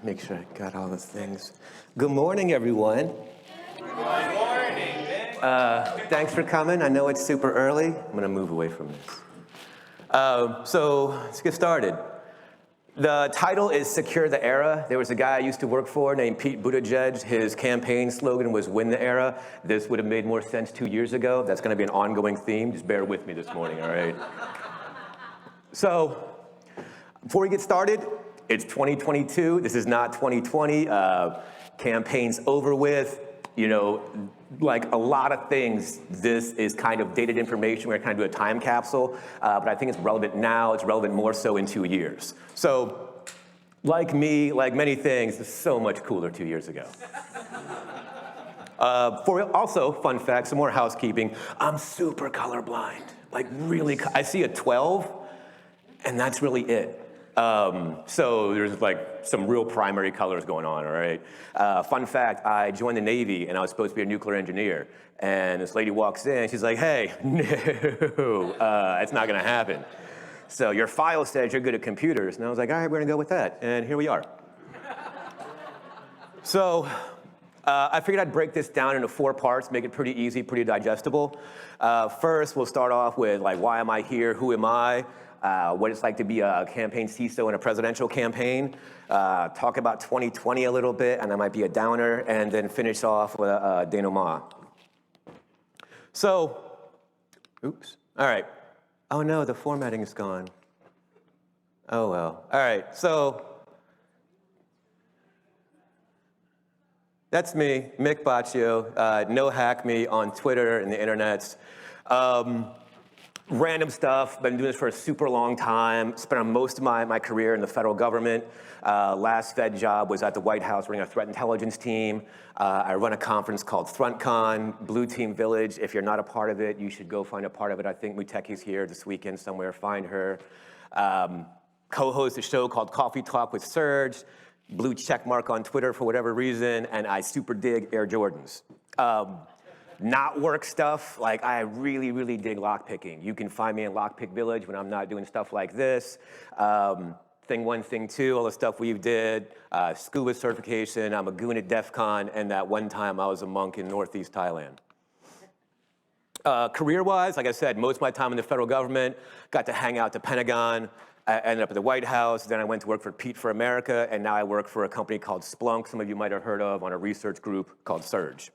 make sure I got all the things. Good morning, everyone. Good morning. Thanks for coming. I know it's super early. I'm going to move away from this. So let's get started. The title is Secure the Era. There was a guy I used to work for named Pete Buttigieg. His campaign slogan was Win the Era. This would have made more sense 2 years ago. That's going to be an ongoing theme. Just bear with me this morning, all right? So before we get started, it's 2022. This is not 2020. Campaign's over with. You know, like a lot of things, this is kind of dated information. We're kind of do a time capsule, but I think it's relevant now. It's relevant more so in 2 years. So, like me, like many things, it's so much cooler 2 years ago. Also, fun fact, some more housekeeping. I'm super colorblind, like really. I see a 12, and that's really it. So there's like some real primary colors going on, all right? Fun fact, I joined the Navy and I was supposed to be a nuclear engineer. And this lady walks in, she's like, hey, no, it's not gonna happen. So your file says you're good at computers. And I was like, all right, we're gonna go with that. And here we are. So I figured I'd break this down into 4 parts, make it pretty easy, pretty digestible. First, we'll start off with like, why am I here? Who am I? What it's like to be a campaign CISO in a presidential campaign, talk about 2020 a little bit, and I might be a downer, and then finish off with a denouement. So, oops, all right. Oh no, the formatting is gone. Oh well, all right, so that's me, Mick Baccio, no hack me on Twitter and the internets. Random stuff, been doing this for a super long time, spent most of my career in the federal government. Last Fed job was at the White House running a threat intelligence team. I run a conference called ThreatCon, Blue Team Village. If you're not a part of it, you should go find a part of it. I think Muteki's here this weekend somewhere, find her. Co-host a show called Coffee Talk with Serge, blue check mark on Twitter for whatever reason, and I super dig Air Jordans. Not work stuff, like I really, really dig lockpicking. You can find me in Lockpick Village when I'm not doing stuff like this. Thing 1, thing 2, all the stuff we did, scuba certification, I'm a goon at DEF CON, and that one time I was a monk in Northeast Thailand. Career-wise, like I said, most of my time in the federal government, got to hang out at the Pentagon, I ended up at the White House, then I went to work for Pete for America, and now I work for a company called Splunk, some of you might have heard of, on a research group called Surge.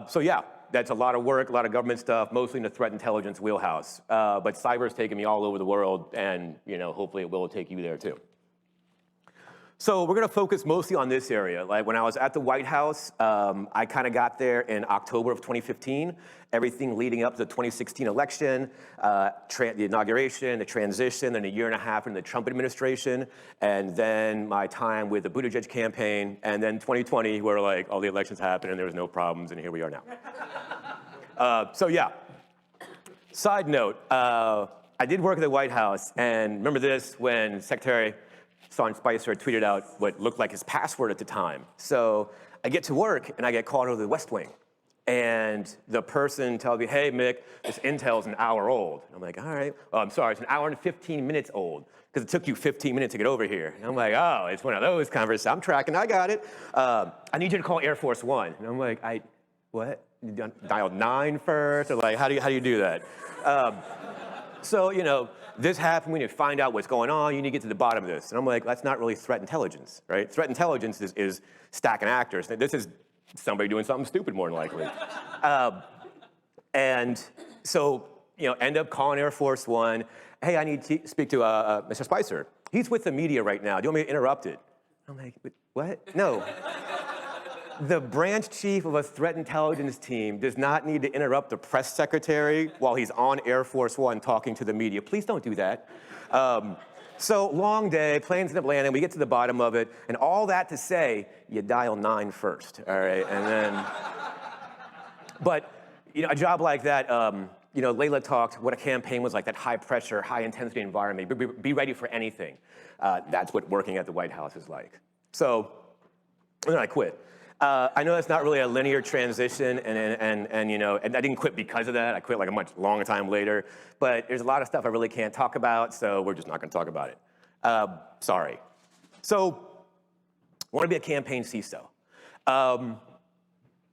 So yeah, that's a lot of work, a lot of government stuff, mostly in the threat intelligence wheelhouse. But cyber's taken me all over the world, and you know, hopefully it will take you there too. So we're gonna focus mostly on this area. Like when I was at the White House, I kind of got there in October of 2015, everything leading up to the 2016 election, the inauguration, the transition, then a year and a half in the Trump administration, and then my time with the Buttigieg campaign, and then 2020 where like all the elections happened and there was no problems, and here we are now. So yeah, side note, I did work at the White House, and remember this when Secretary Sean Spicer tweeted out what looked like his password at the time. So I get to work and I get called over to the West Wing. And the person tells me, hey, Mick, this intel's an hour old. And I'm like, all right. Oh, I'm sorry, it's an hour and 15 minutes old because it took you 15 minutes to get over here. And I'm like, oh, it's one of those conversations. I'm tracking, I got it. I need you to call Air Force One. And I'm like, what? You dialed 9 first? Or like, how do you do that? So, you know, this happened, we need to find out what's going on, you need to get to the bottom of this. And I'm like, that's not really threat intelligence, right? Threat intelligence is stacking actors. This is somebody doing something stupid, more than likely. And so, you know, end up calling Air Force One. Hey, I need to speak to Mr. Spicer. He's with the media right now. Do you want me to interrupt it? I'm like, what? No. The branch chief of a threat intelligence team does not need to interrupt the press secretary while he's on Air Force One talking to the media. Please don't do that. So long day, planes end up landing, we get to the bottom of it, and all that to say, you dial 9 first, all right? And then, but you know, a job like that, you know, Layla talked what a campaign was like, that high pressure, high intensity environment, be ready for anything. That's what working at the White House is like. So, and then I quit. I know that's not really a linear transition, and you know, and I didn't quit because of that. I quit like a much longer time later. But there's a lot of stuff I really can't talk about, so we're just not going to talk about it. Sorry. So Want to be a campaign CISO?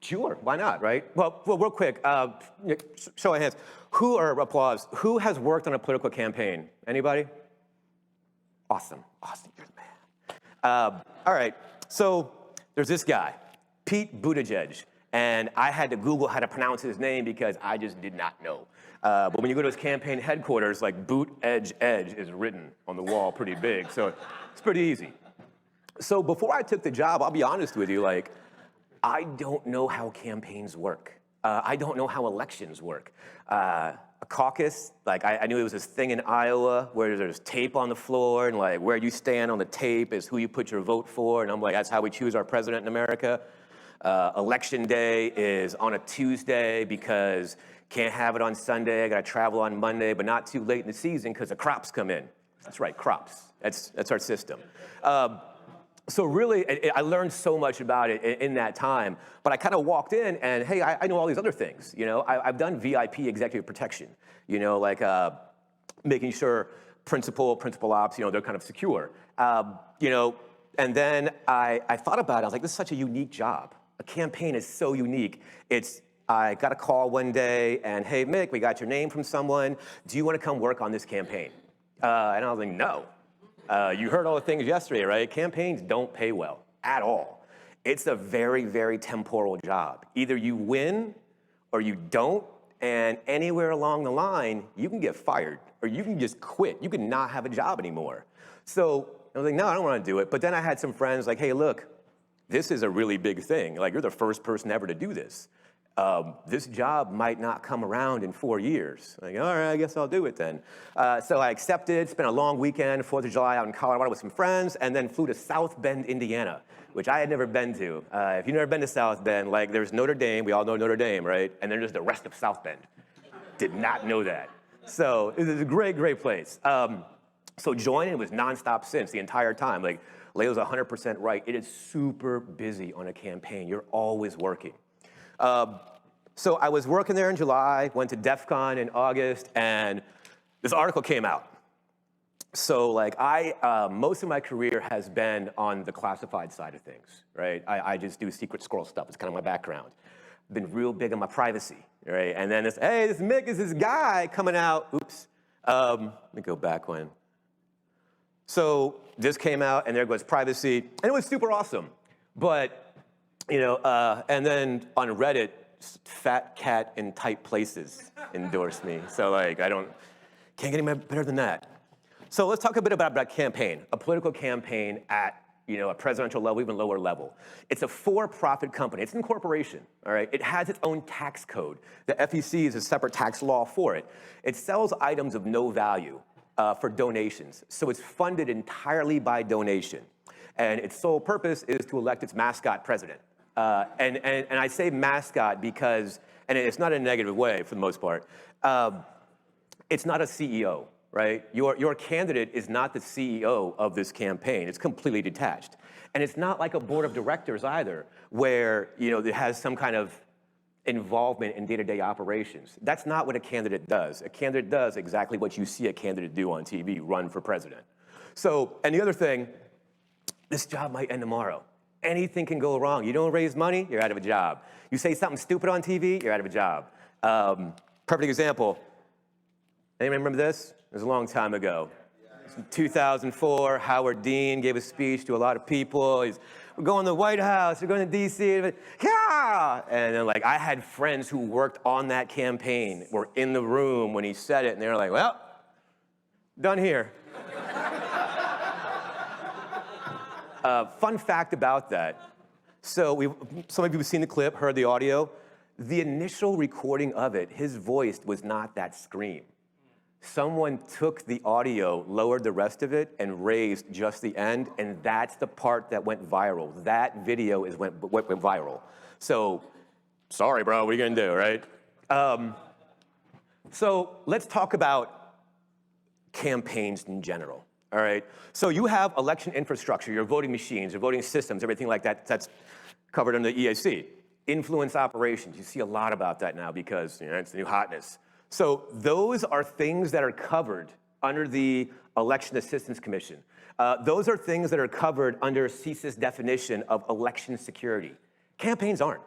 Sure, why not, right? Well, real quick, show of hands. Applause. Who has worked on a political campaign? Anybody? Awesome, you're the man. All right, so there's this guy, Pete Buttigieg, and I had to Google how to pronounce his name because I just did not know. But when you go to his campaign headquarters, like Boot Edge Edge is written on the wall pretty big, so it's pretty easy. So before I took the job, I'll be honest with you, like, I don't know how campaigns work. I don't know how elections work. A caucus, like I knew there was this thing in Iowa where there's tape on the floor and like where you stand on the tape is who you put your vote for. And I'm like, that's how we choose our president in America. Election day is on a Tuesday because can't have it on Sunday. I gotta travel on Monday, but not too late in the season because the crops come in. That's right, crops. That's our system. So really, I learned so much about it in that time, but I kind of walked in and, hey, I know all these other things, you know? I've done VIP executive protection, you know, like making sure principal ops, you know, they're kind of secure. You know, and then I thought about it, I was like, this is such a unique job. A campaign is so unique. I got a call one day and, hey, Mick, we got your name from someone. Do you want to come work on this campaign? And I was like, no. You heard all the things yesterday, right? Campaigns don't pay well at all. It's a very, very temporal job. Either you win or you don't, and anywhere along the line, you can get fired or you can just quit. You can not have a job anymore. So I was like, no, I don't want to do it. But then I had some friends like, hey, look, this is a really big thing. Like, you're the first person ever to do this. This job might not come around in 4 years. Like, all right, I guess I'll do it then. So I accepted, spent a long weekend, 4th of July out in Colorado with some friends, and then flew to South Bend, Indiana, which I had never been to. If you've never been to South Bend, like there's Notre Dame, we all know Notre Dame, right? And then there's the rest of South Bend. Did not know that. So it was a great, great place. So joining was nonstop since the entire time. Like, Leila's 100% right. It is super busy on a campaign. You're always working. So I was working there in July, went to DEF CON in August, and this article came out. So like most of my career has been on the classified side of things, right? I just do secret squirrel stuff. It's kind of my background. Been real big on my privacy, right? And then hey, this Mick is this guy coming out. Oops. Let me go back one. So this came out, and there goes privacy, and it was super awesome. But, you know, and then on Reddit, fat cat in tight places endorsed me. So like, can't get any better than that. So let's talk a bit about a campaign, a political campaign at, you know, a presidential level, even lower level. It's a for-profit company. It's an incorporation, all right? It has its own tax code. The FEC is a separate tax law for it. It sells items of no value for donations. So it's funded entirely by donation. And its sole purpose is to elect its mascot president. And I say mascot because, and it's not in a negative way for the most part, it's not a CEO, right? Your candidate is not the CEO of this campaign. It's completely detached. And it's not like a board of directors either, where, you know, it has some kind of involvement in day-to-day operations. That's not what a candidate does. A candidate does exactly what you see a candidate do on TV, run for president. So, and the other thing, this job might end tomorrow. Anything can go wrong. You don't raise money, you're out of a job. You say something stupid on TV, you're out of a job. Perfect example. Anyone remember this? It was a long time ago. In 2004, Howard Dean gave a speech to a lot of people. We're going to the White House, we're going to DC, yeah! And then like, I had friends who worked on that campaign, were in the room when he said it, and they were like, well, done here. Fun fact about that. So some of you have seen the clip, heard the audio. The initial recording of it, his voice was not that scream. Someone took the audio, lowered the rest of it, and raised just the end, and that's the part that went viral. That video went viral. So, sorry, bro, what are you gonna do, right? So let's talk about campaigns in general. All right, so you have election infrastructure, your voting machines, your voting systems, everything like that, that's covered under the EAC. Influence operations, you see a lot about that now because, you know, it's the new hotness. So those are things that are covered under the Election Assistance Commission. Those are things that are covered under CISO's definition of election security. Campaigns aren't.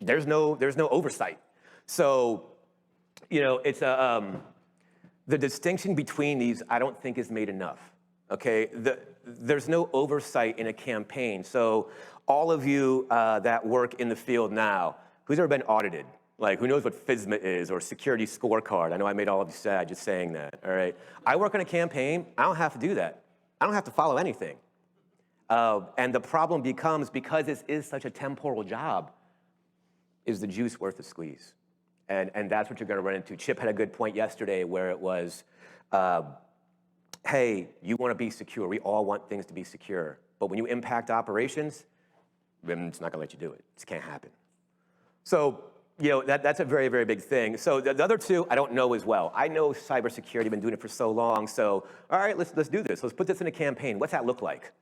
There's no oversight. So, it's the distinction between these, I don't think, is made enough. Okay, there's no oversight in a campaign. So, all of you that work in the field now, who's ever been audited? Like, who knows what FISMA is or security scorecard? I know I made all of you sad just saying that, all right? I work on a campaign, I don't have to do that. I don't have to follow anything. And the problem becomes, because this is such a temporal job, is the juice worth the squeeze? And that's what you're gonna run into. Chip had a good point yesterday where it was, hey, you wanna be secure. We all want things to be secure. But when you impact operations, then it's not gonna let you do it. It just can't happen. So, that's a very, very big thing. So the other two, I don't know as well. I know cybersecurity, been doing it for so long. So, all right, let's do this. Let's put this in a campaign. What's that look like?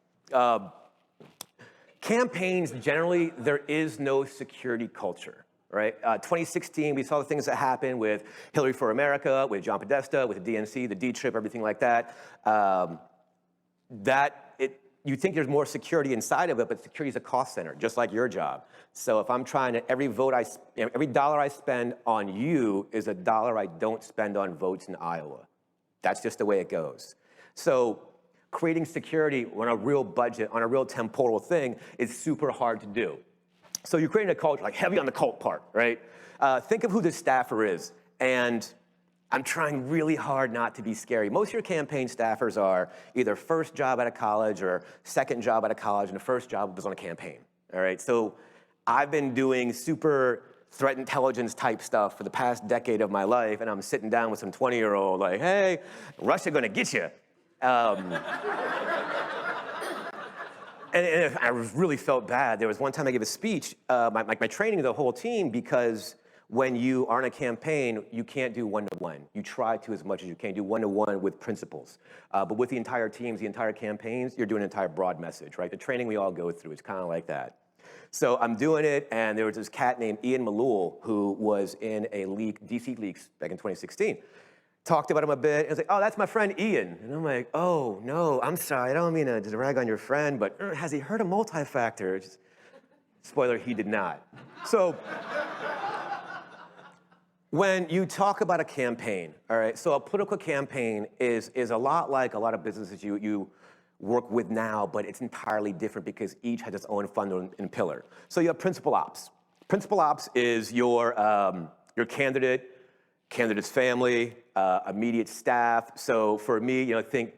Campaigns, generally, there is no security culture, right? 2016, we saw the things that happened with Hillary for America, with John Podesta, with the DNC, the D-Trip, everything like that. You think there's more security inside of it, but security is a cost center, just like your job. So if I'm trying to, every dollar I spend on you is a dollar I don't spend on votes in Iowa. That's just the way it goes. So creating security on a real budget, on a real temporal thing, is super hard to do. So you're creating a culture, like heavy on the cult part, right? Think of who the staffer is, and I'm trying really hard not to be scary. Most of your campaign staffers are either first job out of college or second job out of college, and the first job was on a campaign, all right? So I've been doing super threat intelligence type stuff for the past decade of my life, and I'm sitting down with some 20-year-old like, hey, Russia gonna get you. And I really felt bad. There was one time I gave a speech, my training to the whole team, because when you are in a campaign, you can't do one-to-one. You try to as much as you can, do one-to-one with principals. But with the entire teams, the entire campaigns, you're doing an entire broad message, right? The training we all go through is kind of like that. So I'm doing it, and there was this cat named Ian Malul, who was in a leak, DC leaks back in 2016. Talked about him a bit, and I was like, oh, that's my friend Ian. And I'm like, oh, no, I'm sorry, I don't mean to rag on your friend, but has he heard of multi-factor? Spoiler, he did not. So, when you talk about a campaign, all right, so a political campaign is a lot like a lot of businesses you work with now, but it's entirely different because each has its own fund and pillar. So you have principal ops. Principal ops is your candidate's family, immediate staff. So for me, think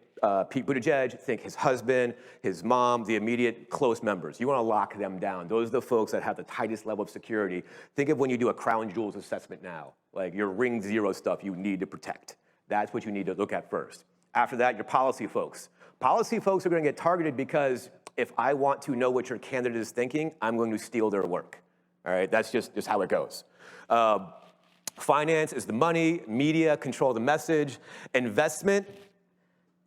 Pete Buttigieg, think his husband, his mom, the immediate close members. You want to lock them down. Those are the folks that have the tightest level of security. Think of when you do a crown jewels assessment now, like your ring zero stuff you need to protect. That's what you need to look at first. After that, your policy folks. Policy folks are going to get targeted because if I want to know what your candidate is thinking, I'm going to steal their work. All right, that's just how it goes. Finance is the money, media, control the message. Investment,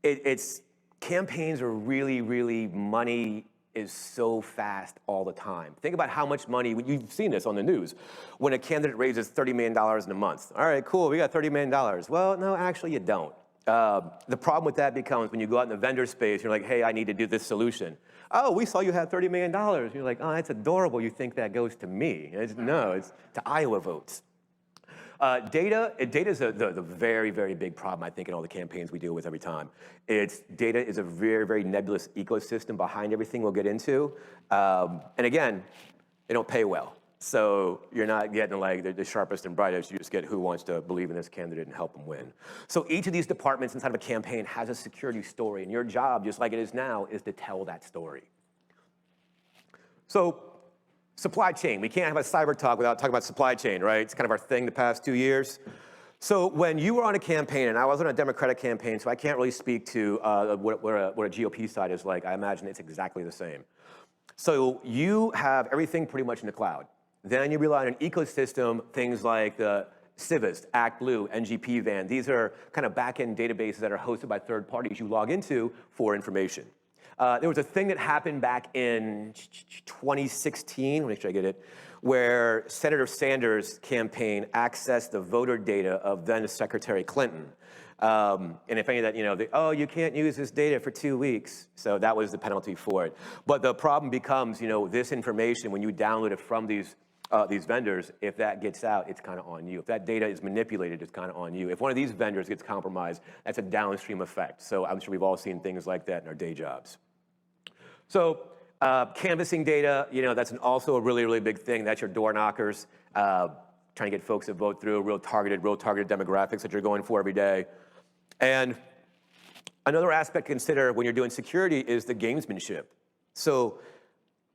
it's campaigns are really, money is so fast all the time. Think about how much money, you've seen this on the news, when a candidate raises $30 million in a month. All right, cool, we got $30 million. Well, no, actually you don't. The problem with that becomes when you go out in the vendor space, you're like, hey, I need to do this solution. Oh, we saw you had $30 million. You're like, oh, that's adorable. You think that goes to me. No, it's to Iowa votes. Data is the very, very big problem, I think, in all the campaigns we deal with every time. Data is a very, very nebulous ecosystem behind everything we'll get into. And again, they don't pay well. So you're not getting like the sharpest and brightest, you just get who wants to believe in this candidate and help them win. So each of these departments inside of a campaign has a security story, and your job, just like it is now, is to tell that story. So supply chain, we can't have a cyber talk without talking about supply chain, right? It's kind of our thing the past 2 years. So when you were on a campaign, and I was on a Democratic campaign, so I can't really speak to what a GOP side is like. I imagine it's exactly the same. So you have everything pretty much in the cloud. Then you rely on an ecosystem, things like the Civist, ActBlue, NGPVan. These are kind of back-end databases that are hosted by third parties you log into for information. There was a thing that happened back in 2016, let me make sure I get it, where Senator Sanders' campaign accessed the voter data of then Secretary Clinton. And if any of that, oh, you can't use this data for 2 weeks. So that was the penalty for it. But the problem becomes, this information, when you download it from these vendors, if that gets out, it's kind of on you. If that data is manipulated, it's kind of on you. If one of these vendors gets compromised, that's a downstream effect. So I'm sure we've all seen things like that in our day jobs. So canvassing data, that's also a really, really big thing. That's your door knockers, trying to get folks to vote through real targeted demographics that you're going for every day. And another aspect to consider when you're doing security is the gamesmanship. So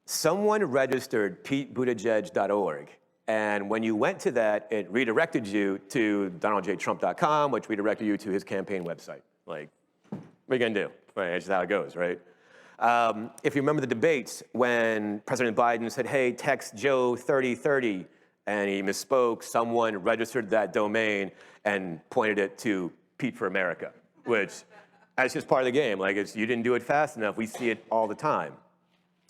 someone registered PeteButtigieg.org, and when you went to that, it redirected you to DonaldJTrump.com, which redirected you to his campaign website. Like, what are you gonna do? Right, that's just how it goes, right? If you remember the debates when President Biden said, hey, text Joe 3030, and he misspoke, someone registered that domain and pointed it to Pete for America, which that's just part of the game. Like, you didn't do it fast enough. We see it all the time.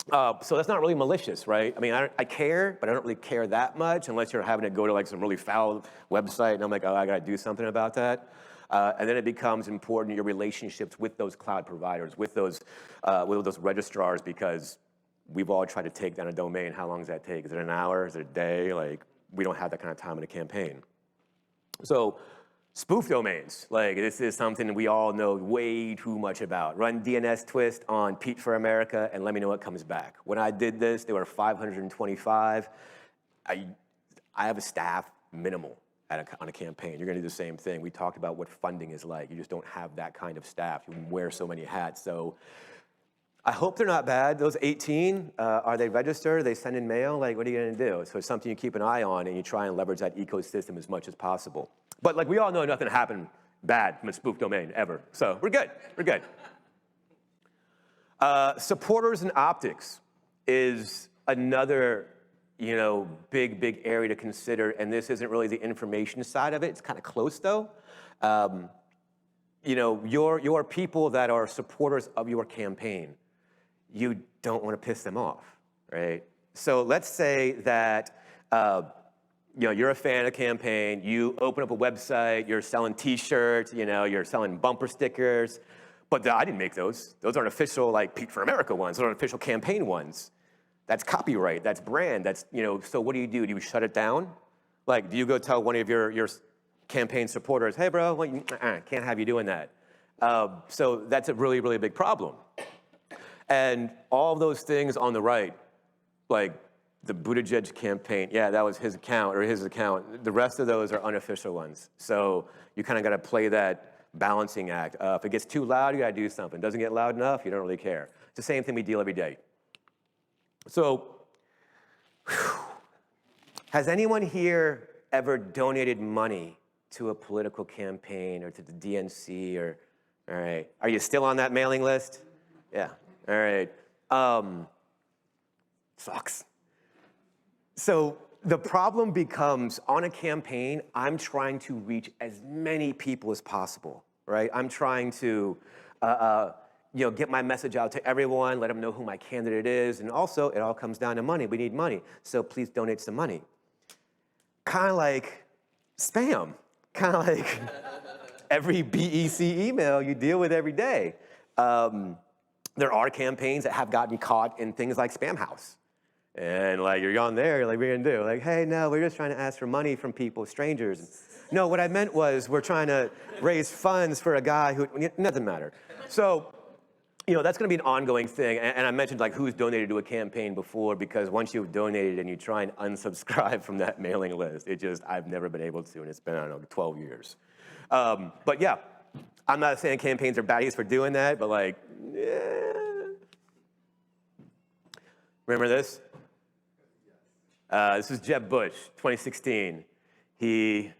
So that's not really malicious, right? I mean, I care, but I don't really care that much unless you're having to go to like some really foul website and I'm like, oh, I gotta do something about that. And then it becomes important, your relationships with those cloud providers, with those registrars, because we've all tried to take down a domain. How long does that take? Is it an hour? Is it a day? Like, we don't have that kind of time in a campaign. So spoof domains, like this is something we all know way too much about. Run DNS twist on Pete for America and let me know what comes back. When I did this, there were 525. I have a staff minimal on a campaign. You're gonna do the same thing. We talked about what funding is like. You just don't have that kind of staff. You wear so many hats. So I hope they're not bad. Those 18, are they registered? Are they send in mail? Like, what are you gonna do? So it's something you keep an eye on and you try and leverage that ecosystem as much as possible. But like we all know, nothing happened bad from a spoof domain ever. So we're good, we're good. Supporters and optics is another big area to consider, and this isn't really the information side of it. It's kind of close though. Your people that are supporters of your campaign, you don't want to piss them off, right? So let's say that you're a fan of the campaign, you open up a website, you're selling t-shirts, you're selling bumper stickers, but I didn't make those. Those aren't official, like Pete for America ones, those aren't official campaign ones. That's copyright, that's brand, that's, so what do? Do you shut it down? Like, do you go tell one of your campaign supporters, hey bro, well, can't have you doing that. So that's a really, really big problem. And all of those things on the right, like the Buttigieg campaign, yeah, that was his account or his account. The rest of those are unofficial ones. So you kind of got to play that balancing act. If it gets too loud, you got to do something. Doesn't get loud enough, you don't really care. It's the same thing we deal every day. So, has anyone here ever donated money to a political campaign or to the DNC or, all right. Are you still on that mailing list? Yeah, all right. Sucks. So the problem becomes on a campaign, I'm trying to reach as many people as possible, right? I'm trying to, get my message out to everyone, let them know who my candidate is, and also it all comes down to money. We need money, so please donate some money. Kind of like spam, kind of like every BEC email you deal with every day. There are campaigns that have gotten caught in things like Spam House. And like you're on there, you're like, what are you gonna do? Like, hey, no, we're just trying to ask for money from people, strangers. No, what I meant was we're trying to raise funds for a guy who, doesn't matter. So, that's gonna be an ongoing thing. And I mentioned like who's donated to a campaign before, because once you've donated and you try and unsubscribe from that mailing list, I've never been able to, and it's been, I don't know, 12 years. But yeah, I'm not saying campaigns are baddies for doing that, but like, yeah. Remember this? This is Jeb Bush, 2016. He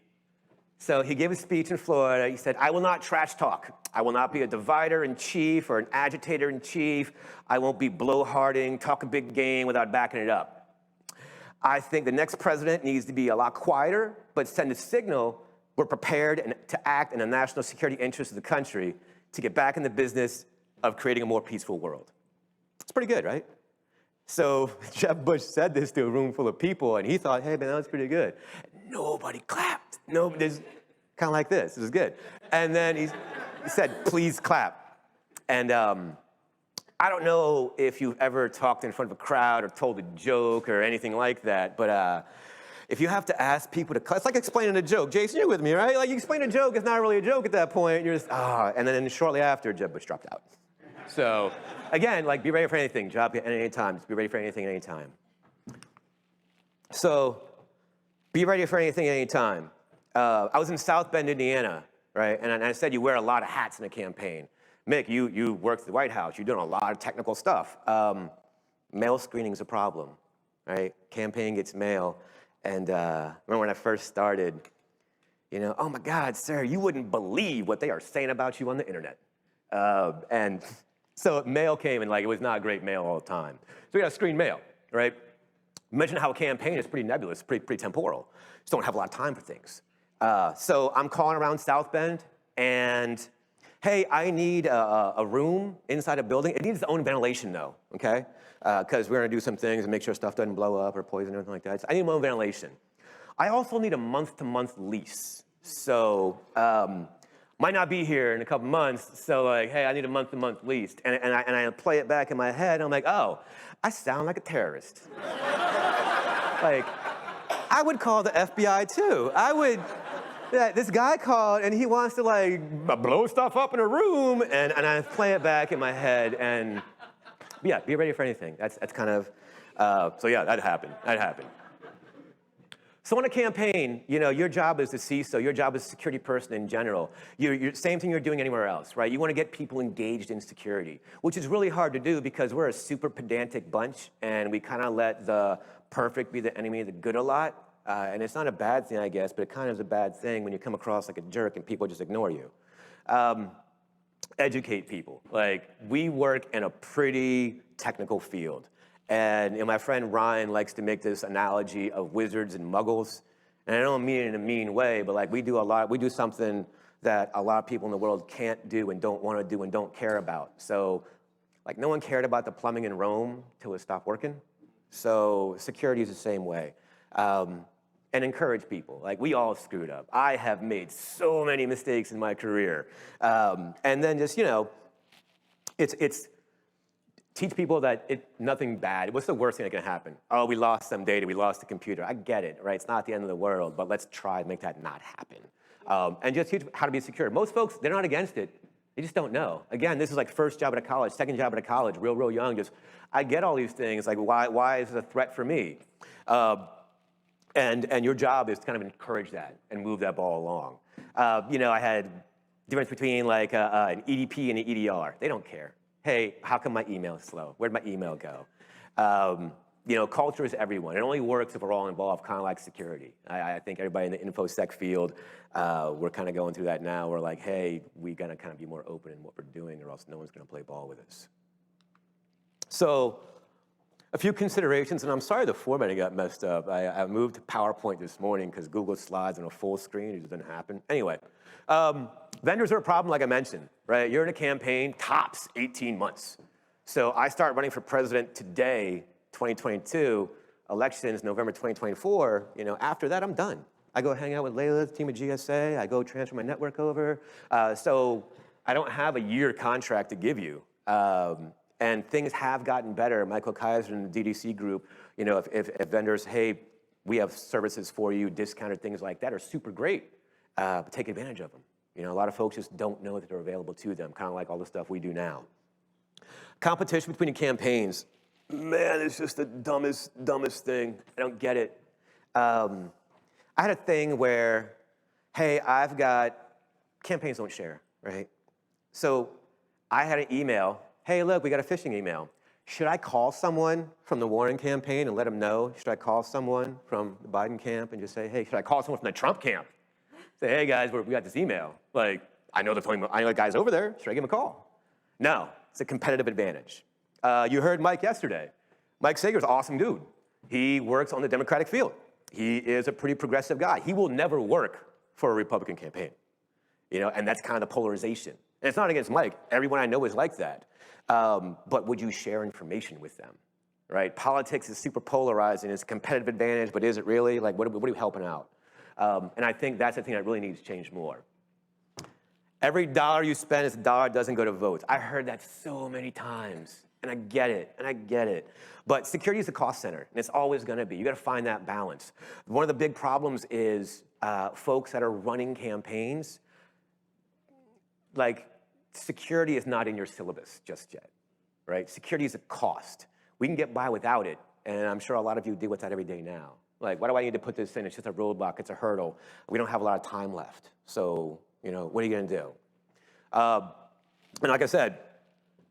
gave a speech in Florida. He said, I will not trash talk. I will not be a divider in chief or an agitator in chief. I won't be blowharding, talk a big game without backing it up. I think the next president needs to be a lot quieter, but send a signal we're prepared to act in the national security interest of the country to get back in the business of creating a more peaceful world. It's pretty good, right? So Jeb Bush said this to a room full of people, and he thought, hey, man, that was pretty good. Nobody clapped. Because kind of like this. This is good. And then he said, please clap. And I don't know if you've ever talked in front of a crowd or told a joke or anything like that, but if you have to ask people to clap, it's like explaining a joke. Jason, you're with me, right? Like you explain a joke, it's not really a joke at that point. You're just, and then shortly after, Jeb Bush dropped out. So again, like be ready for anything, job at any time. Just be ready for anything at any time. So be ready for anything at any time. I was in South Bend, Indiana, right? And I said you wear a lot of hats in a campaign. Mick, you worked at the White House. You're doing a lot of technical stuff. Mail screening is a problem, right? Campaign gets mail. And remember when I first started, oh my God, sir, you wouldn't believe what they are saying about you on the internet. And so mail came and like it was not great mail all the time. So we got to screen mail, right? Mention how a campaign is pretty nebulous, pretty temporal. Just don't have a lot of time for things. So I'm calling around South Bend and hey, I need a room inside a building. It needs its own ventilation though, okay? Because we're gonna do some things and make sure stuff doesn't blow up or poison or anything like that. So I need my own ventilation. I also need a month-to-month lease. So might not be here in a couple months. So like, hey, I need a month-to-month lease. And I play it back in my head. And I'm like, oh, I sound like a terrorist. Like, I would call the FBI too. This guy called and he wants to like blow stuff up in a room and I play it back in my head and yeah, be ready for anything. That's kind of, so yeah, that happened. So on a campaign, your job as the CISO, your job as a security person in general, same thing you're doing anywhere else, right? You want to get people engaged in security, which is really hard to do because we're a super pedantic bunch and we kind of let the perfect be the enemy of the good a lot. And it's not a bad thing, I guess, but it kind of is a bad thing when you come across like a jerk and people just ignore you. Educate people. Like, we work in a pretty technical field. And my friend Ryan likes to make this analogy of wizards and muggles. And I don't mean it in a mean way, but like we do something that a lot of people in the world can't do and don't want to do and don't care about. So like no one cared about the plumbing in Rome till it stopped working. So security is the same way. And encourage people. Like, we all screwed up. I have made so many mistakes in my career. And then just, it's teach people that nothing bad. What's the worst thing that can happen? Oh, we lost some data, we lost the computer. I get it, right? It's not the end of the world, but let's try and make that not happen. And just teach how to be secure. Most folks, they're not against it. They just don't know. Again, this is like first job out of college, second job out of college, real young. Just, I get all these things. Like, why is it a threat for me? And your job is to kind of encourage that and move that ball along. I had difference between like an EDP and an EDR. They don't care. Hey, how come my email is slow? Where'd my email go? Culture is everyone. It only works if we're all involved, kind of like security. I think everybody in the InfoSec field, we're kind of going through that now. We're like, hey, we gotta kind of be more open in what we're doing or else no one's gonna play ball with us. So, a few considerations, and I'm sorry the formatting got messed up. I moved to PowerPoint this morning because Google Slides on a full screen, it just didn't happen. Anyway, vendors are a problem, like I mentioned, right? You're in a campaign, tops 18 months. So I start running for president today, 2022, elections November 2024. After that, I'm done. I go hang out with Layla, the team at GSA. I go transfer my network over. So I don't have a year contract to give you. And things have gotten better. Michael Kaiser and the DDC group, if vendors, hey, we have services for you, discounted things like that are super great. But take advantage of them. A lot of folks just don't know that they're available to them, kind of like all the stuff we do now. Competition between campaigns. Man, it's just the dumbest thing. I don't get it. I had a thing where, hey, I've got, campaigns don't share, right? So I had an email. Hey, look, we got a phishing email. Should I call someone from the Warren campaign and let them know? Should I call someone from the Biden camp and just say, hey, should I call someone from the Trump camp? Say, hey guys, we got this email. Like, I know the guys over there. Should I give them a call? No, it's a competitive advantage. You heard Mike yesterday. Mike Sager's an awesome dude. He works on the Democratic field. He is a pretty progressive guy. He will never work for a Republican campaign. And that's kind of the polarization. And it's not against Mike. Everyone I know is like that. But would you share information with them, right? Politics is super polarizing. It's a competitive advantage, but is it really? Like, what are we helping out? And I think that's the thing that really needs to change more. Every dollar you spend is a dollar that doesn't go to votes. I heard that so many times, and I get it. But security is a cost center, and it's always gonna be. You gotta find that balance. One of the big problems is folks that are running campaigns, like security is not in your syllabus just yet, right? Security is a cost. We can get by without it, and I'm sure a lot of you deal with that every day now. Like, why do I need to put this in? It's just a roadblock, it's a hurdle. We don't have a lot of time left. So, what are you gonna do? And like I said,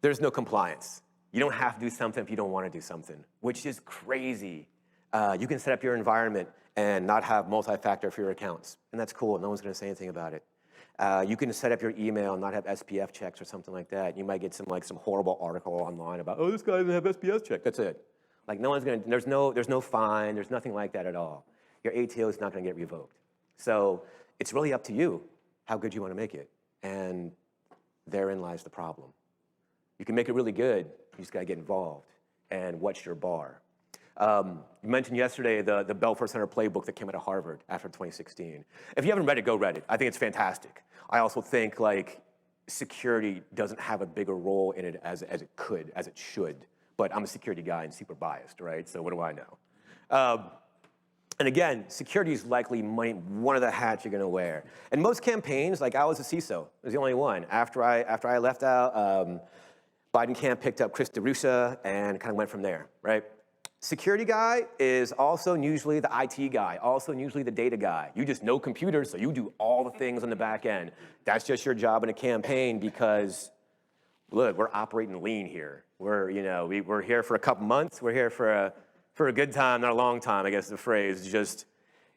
there's no compliance. You don't have to do something if you don't wanna do something, which is crazy. You can set up your environment and not have multi-factor for your accounts, and that's cool, no one's gonna say anything about it. You can set up your email and not have SPF checks or something like that. You might get some horrible article online about, oh, this guy doesn't have SPF check, that's it. Like no one's gonna, there's no fine, there's nothing like that at all. Your ATO is not gonna get revoked. So it's really up to you how good you wanna make it. And therein lies the problem. You can make it really good, you just gotta get involved. And what's your bar? You mentioned yesterday the Belfer Center playbook that came out of Harvard after 2016. If you haven't read it, go read it. I think it's fantastic. I also think like security doesn't have a bigger role in it as it could, as it should. But I'm a security guy and super biased, right? So what do I know? And again, security is likely one of the hats you're gonna wear. And most campaigns, like I was a CISO, I was the only one. After I left out, Biden camp picked up Chris DeRussa and kind of went from there, right? Security guy is also usually the IT guy, also usually the data guy. You just know computers, so you do all the things on the back end. That's just your job in a campaign because, look, we're operating lean here. We're here for a couple months. We're here for a good time, not a long time, I guess the phrase. Just,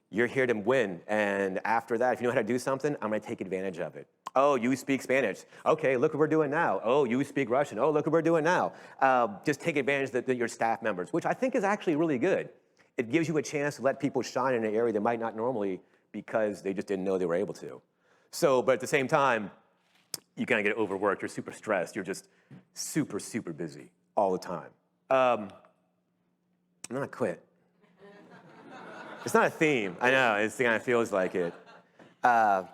you're here to win. And after that, if you know how to do something, I'm gonna take advantage of it. Oh, you speak Spanish. Okay, look what we're doing now. Oh, you speak Russian. Oh, look what we're doing now. Just take advantage of your staff members, which I think is actually really good. It gives you a chance to let people shine in an area they might not normally because they just didn't know they were able to. So, but at the same time, you kind of get overworked, you're super stressed, you're just super, super busy all the time. I'm gonna quit. It's not a theme, I know, it kind of feels like it. I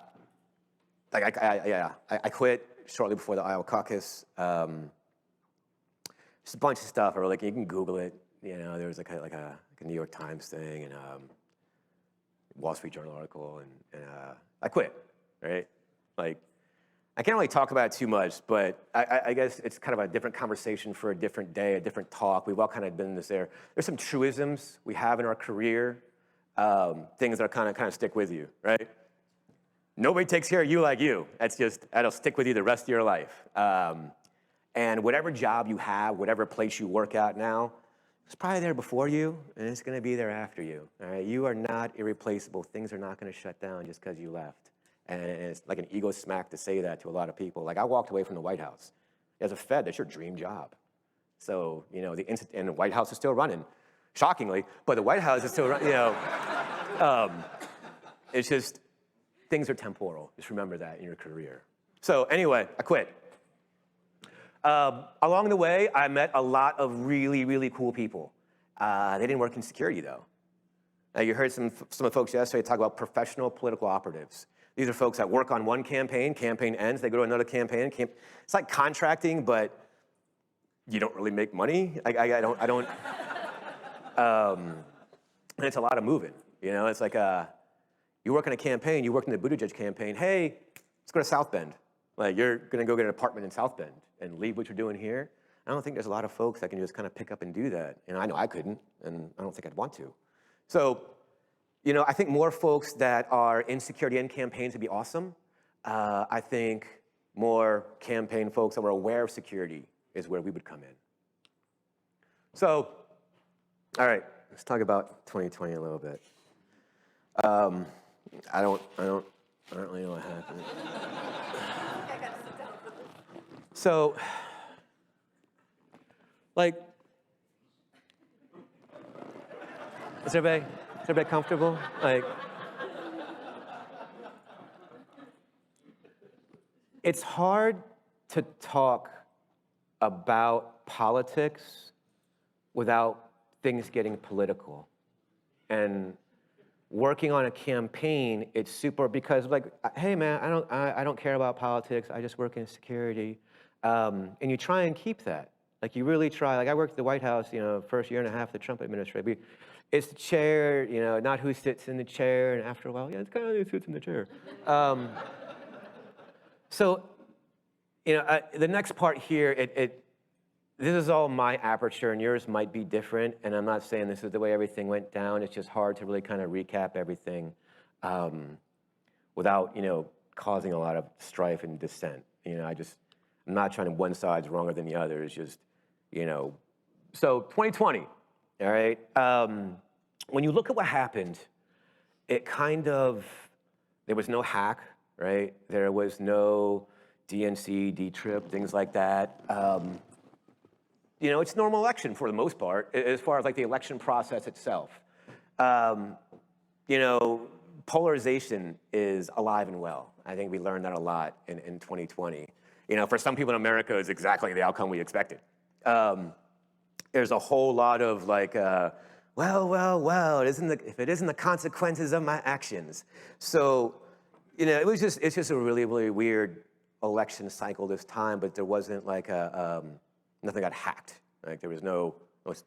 quit shortly before the Iowa caucus. Just a bunch of stuff, or like you can Google it. There was like a New York Times thing and Wall Street Journal article, and I quit, right? Like, I can't really talk about it too much, but I guess it's kind of a different conversation for a different day, a different talk. We've all kind of been in this there. There's some truisms we have in our career, things that kind of stick with you, right? Nobody takes care of you like you. That'll stick with you the rest of your life. And whatever job you have, whatever place you work at now, it's probably there before you, and it's gonna be there after you, all right? You are not irreplaceable. Things are not gonna shut down just because you left. And it's like an ego smack to say that to a lot of people. Like, I walked away from the White House. As a Fed, that's your dream job. So, and the White House is still running, shockingly, but the White House is still running, it's just, things are temporal. Just remember that in your career. So anyway, I quit. Along the way, I met a lot of really, really cool people. They didn't work in security, though. You heard some of the folks yesterday talk about professional political operatives. These are folks that work on one campaign ends, they go to another campaign. It's like contracting, but you don't really make money. I don't. And it's a lot of moving. It's like you work on a campaign, you work in the Buttigieg campaign. Hey, let's go to South Bend. Like, you're gonna go get an apartment in South Bend and leave what you're doing here. I don't think there's a lot of folks that can just kind of pick up and do that. I know I couldn't, and I don't think I'd want to. So, I think more folks that are in security and campaigns would be awesome. I think more campaign folks that were aware of security is where we would come in. So, all right, let's talk about 2020 a little bit. I don't really know what happened. So, like, is everybody comfortable? Like, it's hard to talk about politics without things getting political. And working on a campaign, it's super because like, hey man, I don't care about politics. I just work in security, and you try and keep that. Like you really try. Like I worked at the White House, first year and a half of the Trump administration. It's the chair, not who sits in the chair. And after a while, yeah, it's kind of who sits in the chair. So, the next part here, this is all my aperture, and yours might be different. And I'm not saying this is the way everything went down. It's just hard to really kind of recap everything without, causing a lot of strife and dissent. I'm not trying to one side's wronger than the other. It's just, So 2020, all right? When you look at what happened, it there was no hack, right? There was no DNC, D-Trip, things like that. It's normal election for the most part, as far as like the election process itself. Polarization is alive and well. I think we learned that a lot in 2020. For some people in America, it's exactly the outcome we expected. There's a whole lot of like, if it isn't the consequences of my actions. So, it's just a really, really weird election cycle this time, but there wasn't like nothing got hacked. Like there was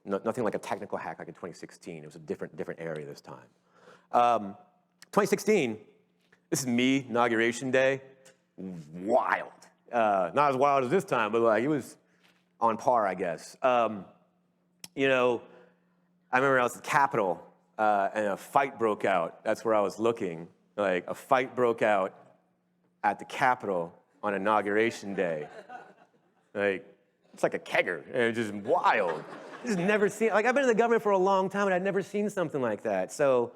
nothing like a technical hack like in 2016. It was a different area this time. 2016, this is me, Inauguration Day, wild. Not as wild as this time, but like it was on par, I guess. I remember I was at the Capitol and a fight broke out. That's where I was looking. Like a fight broke out at the Capitol on Inauguration Day. Like, it's like a kegger. It's just wild. Just never seen, like I've been in the government for a long time and I'd never seen something like that. So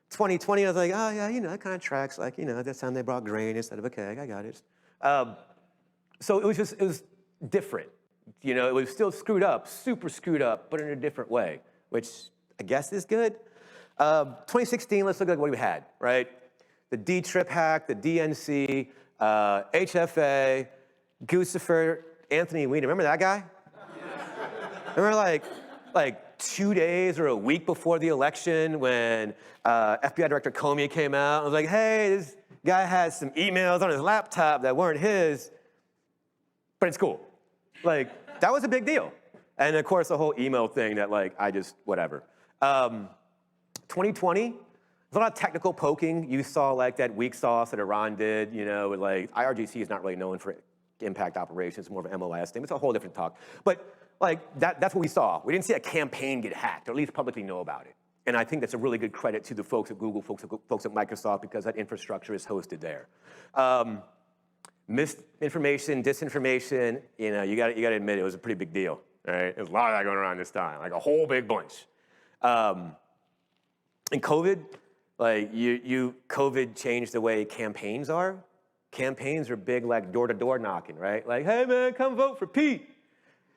2020, I was like, oh yeah, that kind of tracks. Like, that time they brought grain instead of a keg, I got it. So it was different. It was still screwed up, super screwed up, but in a different way, which I guess is good. 2016, let's look at what we had, right? The D-Trip hack, the DNC, HFA, Guccifer, Anthony Weiner. Remember that guy? Remember like 2 days or a week before the election when FBI Director Comey came out and was like, hey, this guy has some emails on his laptop that weren't his, but it's cool. Like, that was a big deal. And of course, the whole email thing that like, whatever. 2020, there's a lot of technical poking. You saw like that weak sauce that Iran did, with like, IRGC is not really known for impact operations, it's more of an MOS thing. It's a whole different talk. But like, that's what we saw. We didn't see a campaign get hacked, or at least publicly know about it. And I think that's a really good credit to the folks at Google, folks at Microsoft, because that infrastructure is hosted there. Misinformation, disinformation, you got to admit it was a pretty big deal, right? There's a lot of that going around this time, like a whole big bunch. And COVID, like COVID changed the way campaigns are. Campaigns are big, like door-to-door knocking, right? Like, hey man, come vote for Pete.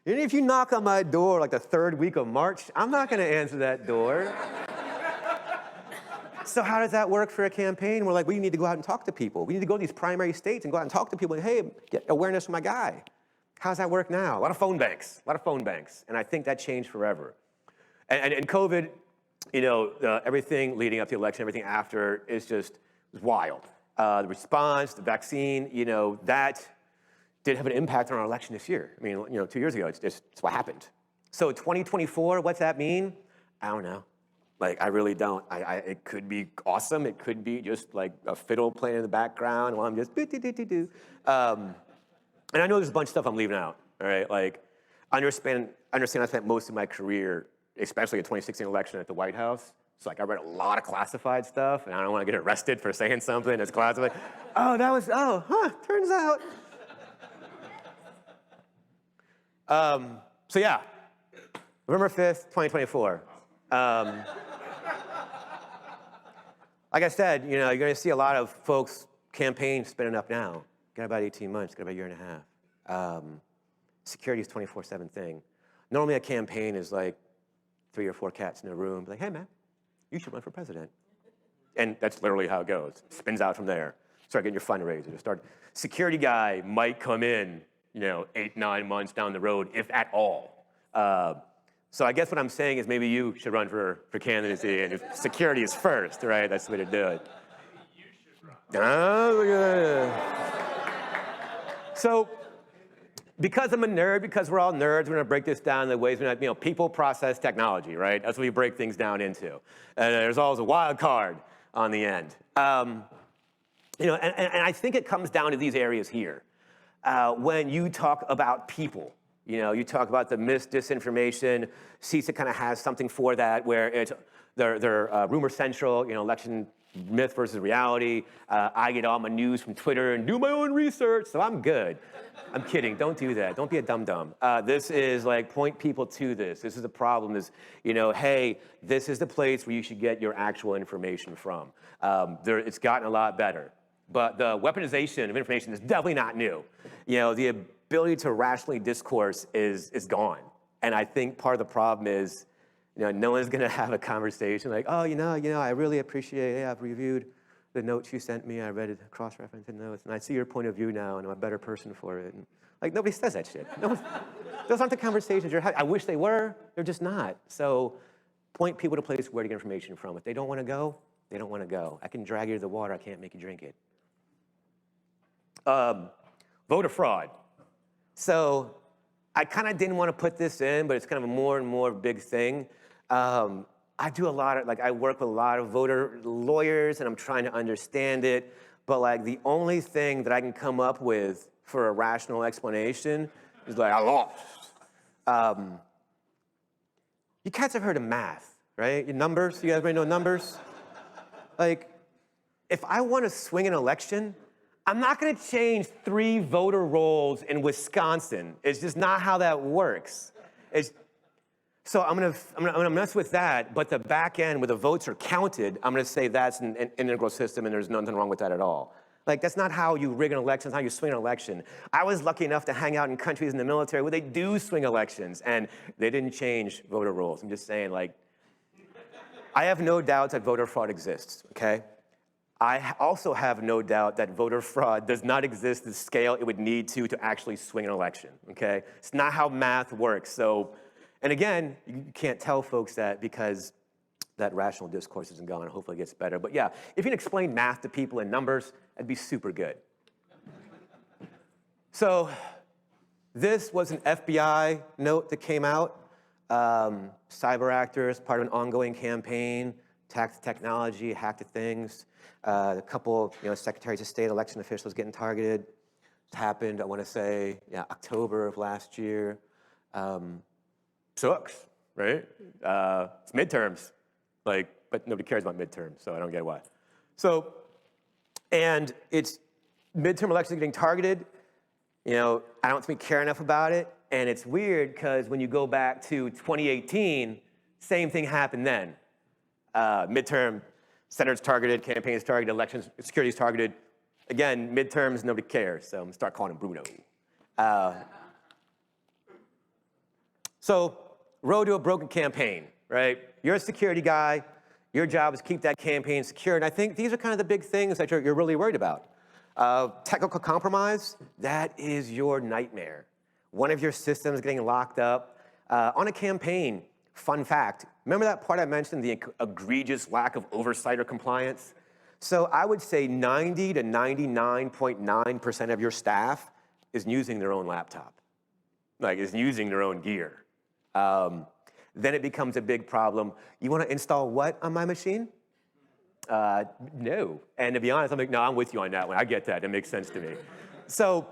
And if you knock on my door like the third week of March, I'm not gonna answer that door. So how does that work for a campaign? We're like, we need to go out and talk to people. We need to go to these primary states and go out and talk to people and, hey, get awareness for my guy. How does that work now? A lot of phone banks. And I think that changed forever. And COVID, everything leading up to the election, everything after is just wild. The response, the vaccine, that did have an impact on our election this year. I mean, 2 years ago, it's what happened. So 2024, what's that mean? I don't know. Like, I really don't. It could be awesome. It could be just like a fiddle playing in the background while I'm just do. And I know there's a bunch of stuff I'm leaving out, all right? Like, understand I spent most of my career, especially the 2016 election at the White House. So like I read a lot of classified stuff and I don't want to get arrested for saying something that's classified. Turns out. So yeah, November 5th, 2024. Like I said, you're going to see a lot of folks campaigns spinning up now. Got about 18 months, got about a year and a half. Security is 24/7 thing. Normally a campaign is like 3 or 4 cats in a room, like, hey man, you should run for president. And that's literally how it goes. Spins out from there. Start getting your fundraiser. Security guy might come in, 8, 9 months down the road, if at all. So I guess what I'm saying is maybe you should run for candidacy, and if security is first, right? That's the way to do it. You should run. Oh, yeah. So, because I'm a nerd, because we're all nerds, we're gonna break this down in the ways, people, process, technology, right? That's what we break things down into. And there's always a wild card on the end. And I think it comes down to these areas here. When you talk about people, you talk about the disinformation. CISO kind of has something for that, where they're rumor central, election myth versus reality. I get all my news from Twitter and do my own research, so I'm good. I'm kidding. Don't do that. Don't be a dum-dum. This is like point people to this. This is the problem is, hey, this is the place where you should get your actual information from. It's gotten a lot better. But the weaponization of information is definitely not new. The ability to rationally discourse is gone. And I think part of the problem is, no one's gonna have a conversation like, oh, I really appreciate it. I've reviewed the notes you sent me. I read it, cross-referenced the notes, and I see your point of view now, and I'm a better person for it. And, nobody says that shit. Those aren't the conversations you're having. I wish they were. They're just not. So point people to a place where to get information from. If they don't want to go, they don't want to go. I can drag you to the water. I can't make you drink it. Voter fraud. So I kind of didn't want to put this in, but it's kind of a more and more big thing. I do a lot of, I work with a lot of voter lawyers, and I'm trying to understand it. But the only thing that I can come up with for a rational explanation is I lost. You cats have heard of math, right? Your numbers, you guys already know numbers? If I want to swing an election, I'm not gonna change 3 voter rolls in Wisconsin. It's just not how that works. So I'm gonna mess with that, but the back end where the votes are counted, I'm gonna say that's an integral system and there's nothing wrong with that at all. That's not how you rig an election, it's how you swing an election. I was lucky enough to hang out in countries in the military where they do swing elections and they didn't change voter rolls. I'm just saying, I have no doubt that voter fraud exists, okay? I also have no doubt that voter fraud does not exist at the scale it would need to actually swing an election, okay? It's not how math works. So, and again, you can't tell folks that because that rational discourse isn't gone. Hopefully it gets better. But yeah, if you can explain math to people in numbers, that'd be super good. So this was an FBI note that came out. Cyber actors, part of an ongoing campaign, attack the technology, hack the things. A couple, secretaries of state, election officials getting targeted. It happened, I want to say, October of last year. Sucks, right? It's midterms, but nobody cares about midterms, so I don't get why. So, and it's midterm elections getting targeted. I don't think we care enough about it, and it's weird because when you go back to 2018, same thing happened then. Midterm, senators targeted, campaigns targeted, elections, security is targeted. Again, midterms, nobody cares, so I'm gonna start calling him Bruno. So, road to a broken campaign, right? You're a security guy, your job is to keep that campaign secure, and I think these are kind of the big things that you're really worried about. Technical compromise, that is your nightmare. One of your systems getting locked up. On a campaign, fun fact, remember that part I mentioned, the egregious lack of oversight or compliance? So I would say 90 to 99.9% of your staff is using their own laptop, is using their own gear. Then it becomes a big problem. You want to install what on my machine? No. And to be honest, no, I'm with you on that one. I get that. It makes sense to me. So,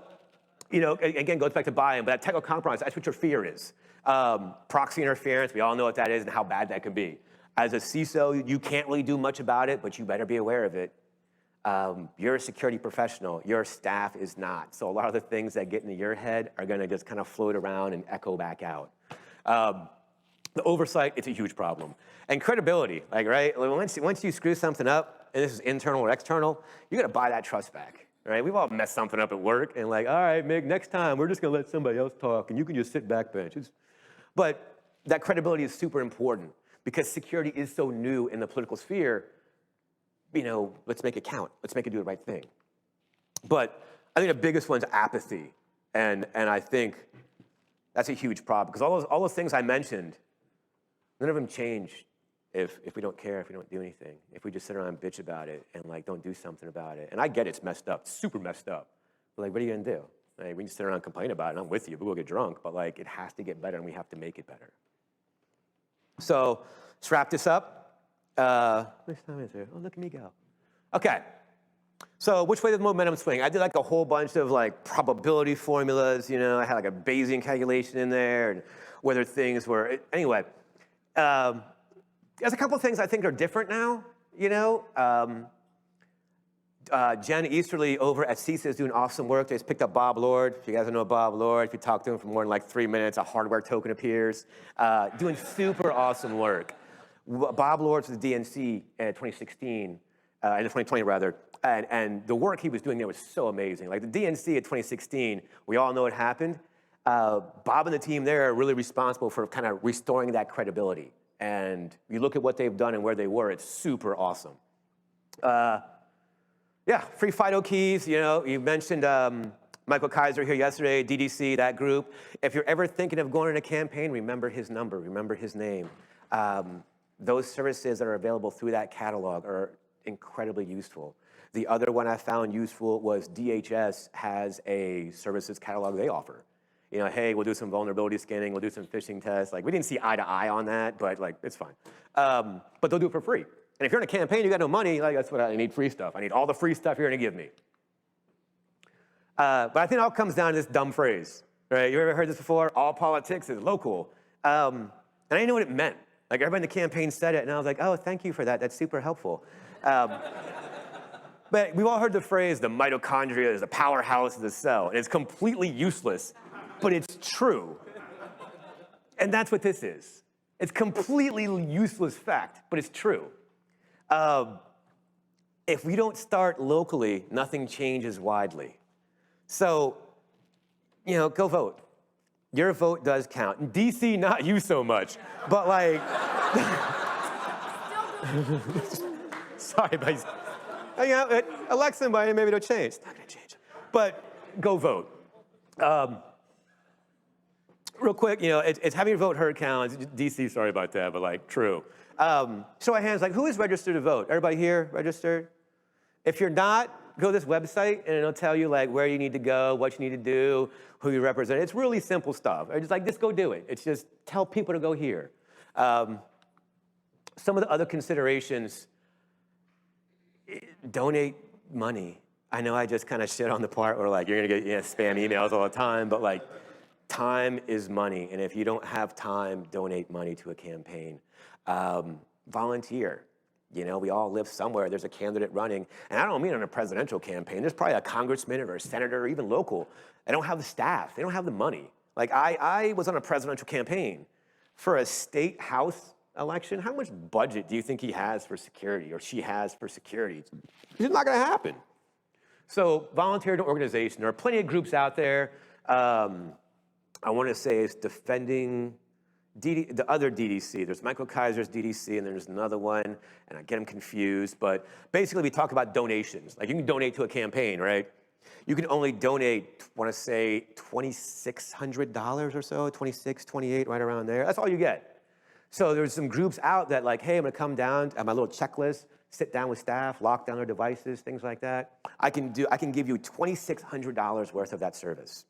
again, goes back to buy-in, but that technical compromise, that's what your fear is. Proxy interference, we all know what that is and how bad that can be. As a CISO, you can't really do much about it, but you better be aware of it. You're a security professional, your staff is not. So a lot of the things that get into your head are gonna just kind of float around and echo back out. The oversight, it's a huge problem. And credibility, right? Once you screw something up, and this is internal or external, you gotta buy that trust back, right? We've all messed something up at work and all right, Mick, next time we're just gonna let somebody else talk and you can just sit back bench. But that credibility is super important because security is so new in the political sphere. Let's make it count. Let's make it do the right thing. But I think the biggest one's apathy. And I think that's a huge problem because all those things I mentioned, None of them change if we don't care, if we don't do anything, if we just sit around and bitch about it and like don't do something about it. And I get it's messed up, super messed up. But like, what are you gonna do? Like, we can sit around and complain about it, and I'm with you, but we'll get drunk, but like, it has to get better and we have to make it better. So let's wrap this up. How much time is there? Oh, look at me go. Okay. So which way did the momentum swing? I did like a whole bunch of like probability formulas, you know, I had like a Bayesian calculation in there and whether things were, anyway. There's a couple of things I think are different now, you know. Jen Easterly over at CISO is doing awesome work. They just picked up Bob Lord. If you guys don't know Bob Lord, if you talk to him for more than like 3 minutes, a hardware token appears. Doing super awesome work. Bob Lord's with the DNC in 2016, in 2020 rather, and the work he was doing there was so amazing. Like the DNC at 2016, we all know what happened. Bob and the team there are really responsible for kind of restoring that credibility. And you look at what they've done and where they were, it's super awesome. Yeah, free FIDO keys, you know, you mentioned Michael Kaiser here yesterday, DDC, that group. If you're ever thinking of going on a campaign, remember his number, remember his name. Those services that are available through that catalog are incredibly useful. The other one I found useful was DHS has a services catalog they offer. You know, hey, we'll do some vulnerability scanning, we'll do some phishing tests. Like, we didn't see eye to eye on that, but like, it's fine. But they'll do it for free. And if you're in a campaign, you got no money, like that's what I need, free stuff. I need all the free stuff you're gonna give me. But I think it all comes down to this dumb phrase, right? You ever heard this before? All politics is local. And I didn't know what it meant. Like everybody in the campaign said it, and I was like, oh, thank you for that, that's super helpful. But we've all heard the phrase, the mitochondria is the powerhouse of the cell, and it's completely useless, but it's true. And that's what this is. It's completely useless fact, but it's true. If we don't start locally, nothing changes widely. So, you know, go vote. Your vote does count. In DC, not you so much, but like, sorry, but you know, elect somebody, maybe it'll change. It's not gonna change, but go vote. Real quick, you know, it's having your vote heard counts. DC, sorry about that, but like, true. Show of hands, like, who is registered to vote? Everybody here registered? If you're not, go to this website and it'll tell you like where you need to go, what you need to do, who you represent. It's really simple stuff. It's just like, just go do it. It's just tell people to go here. Some of the other considerations, donate money. I know I just kind of shit on the part where like, you're gonna get spam emails all the time, but like, time is money. And if you don't have time, donate money to a campaign. Volunteer. You know, we all live somewhere. There's a candidate running. And I don't mean on a presidential campaign. There's probably a congressman or a senator or even local. They don't have the staff. They don't have the money. Like I was on a presidential campaign for a state house election. How much budget do you think he has for security or she has for security? It's not going to happen. So volunteer to organization. There are plenty of groups out there. I want to say it's defending the other DDC. There's Michael Kaiser's DDC, and there's another one, and I get them confused. But basically, we talk about donations. Like, you can donate to a campaign, right? You can only donate, I want to say, $2,600 or so, 26, 28, right around there. That's all you get. So there's some groups out that like, hey, I'm going to come down, have my little checklist, sit down with staff, lock down their devices, things like that. I can give you $2,600 worth of that service.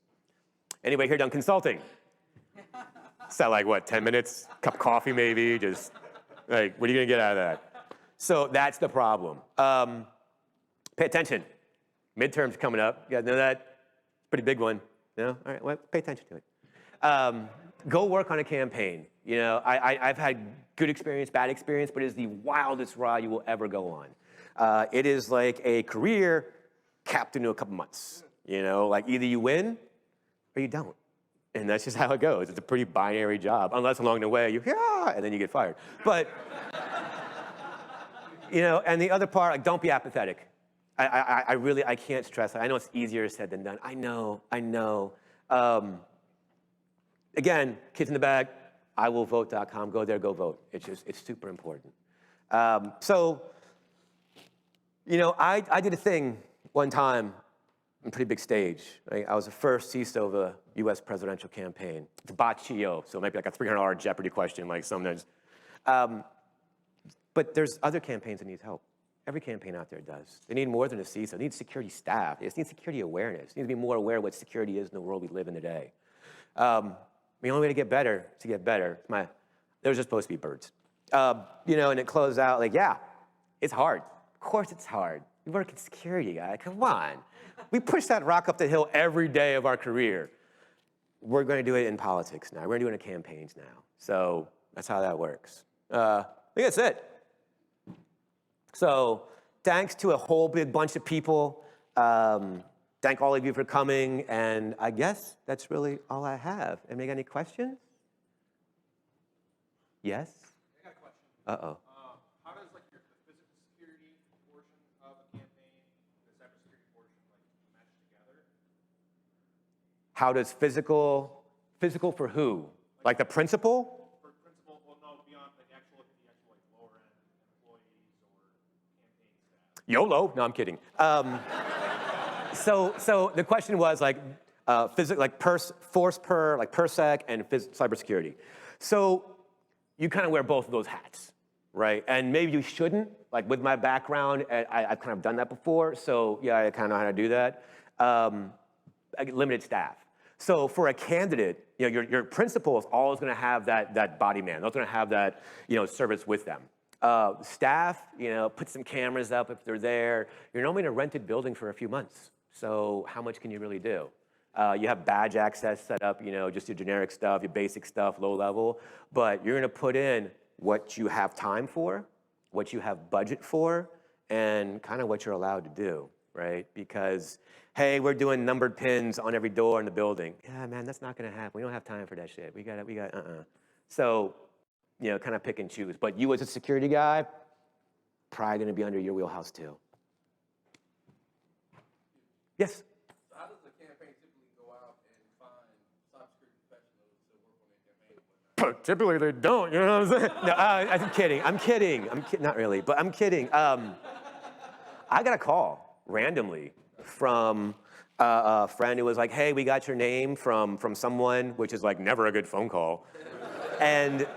Anybody here done consulting? Is that like, what, 10 minutes? Cup of coffee, maybe? Just, like, what are you going to get out of that? So that's the problem. Pay attention. Midterms coming up. You guys know that? Pretty big one. You know? All right, well, pay attention to it. Go work on a campaign. You know, I've had good experience, bad experience, but it is the wildest ride you will ever go on. It is like a career capped into a couple months. You know, like either you win or you don't. And that's just how it goes. It's a pretty binary job, unless along the way you, and then you get fired. But, you know, and the other part, like, don't be apathetic. I can't stress it. I know it's easier said than done. I know. Again, kids in the back, iwillvote.com, go there, go vote. It's super important. So, you know, I did a thing one time, on a pretty big stage. Right? I was the first CISO of a US presidential campaign. It's Baccio, so it might be like a $300 Jeopardy question, like sometimes. But there's other campaigns that need help. Every campaign out there does. They need more than a CISO. They need security staff. They just need security awareness. They need to be more aware of what security is in the world we live in today. The only way to get better is to get better. They're just supposed to be birds. You know, and it closed out like, yeah, it's hard. Of course it's hard. You work in security, guy. Come on. We push that rock up the hill every day of our career. We're going to do it in politics now. We're going to do it in campaigns now. So that's how that works. I think that's it. So thanks to a whole big bunch of people. Thank all of you for coming. And I guess that's really all I have. Anybody got any questions? Yes? I got a question. Uh-oh. How does like the physical security portion of a campaign and the cybersecurity portion like match together? How does physical for who? Like the principal? For principal, well, no, beyond like the actual like lower end employees or campaign staff. YOLO. No, I'm kidding. So the question was like force per sec and cybersecurity. So you kind of wear both of those hats, right? And maybe you shouldn't. Like with my background, I've kind of done that before. So yeah, I kind of know how to do that. Limited staff. So for a candidate, you know, your principal is always going to have that body man. They're going to have that, you know, service with them. Staff, you know, put some cameras up if they're there. You're normally in a rented building for a few months. So how much can you really do? You have badge access set up, you know, just your generic stuff, your basic stuff, low level. But you're going to put in what you have time for, what you have budget for, and kind of what you're allowed to do, right? Because, hey, we're doing numbered pins on every door in the building. Yeah, man, that's not going to happen. We don't have time for that shit. We got. So, you know, kind of pick and choose. But you as a security guy, probably going to be under your wheelhouse too. Yes? So how does the campaign typically go out and find cybersecurity professionals to work on their campaign? Typically they don't, you know what I'm saying? No, I'm kidding. Not really, but I'm kidding. I got a call randomly from a friend who was like, hey, we got your name from someone, which is like never a good phone call. And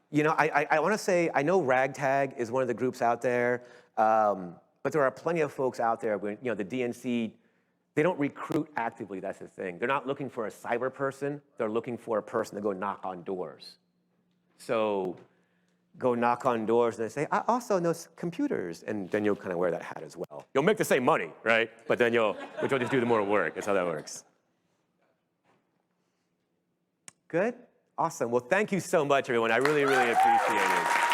you know, I want to say, I know Ragtag is one of the groups out there, but there are plenty of folks out there, when, you know, the DNC, they don't recruit actively, that's the thing. They're not looking for a cyber person, they're looking for a person to go knock on doors. So go knock on doors and they say, I also know computers, and then you'll kind of wear that hat as well. You'll make the same money, right? But then you'll just do the more work, that's how that works. Good? Awesome. Well, thank you so much, everyone. I really, really appreciate it.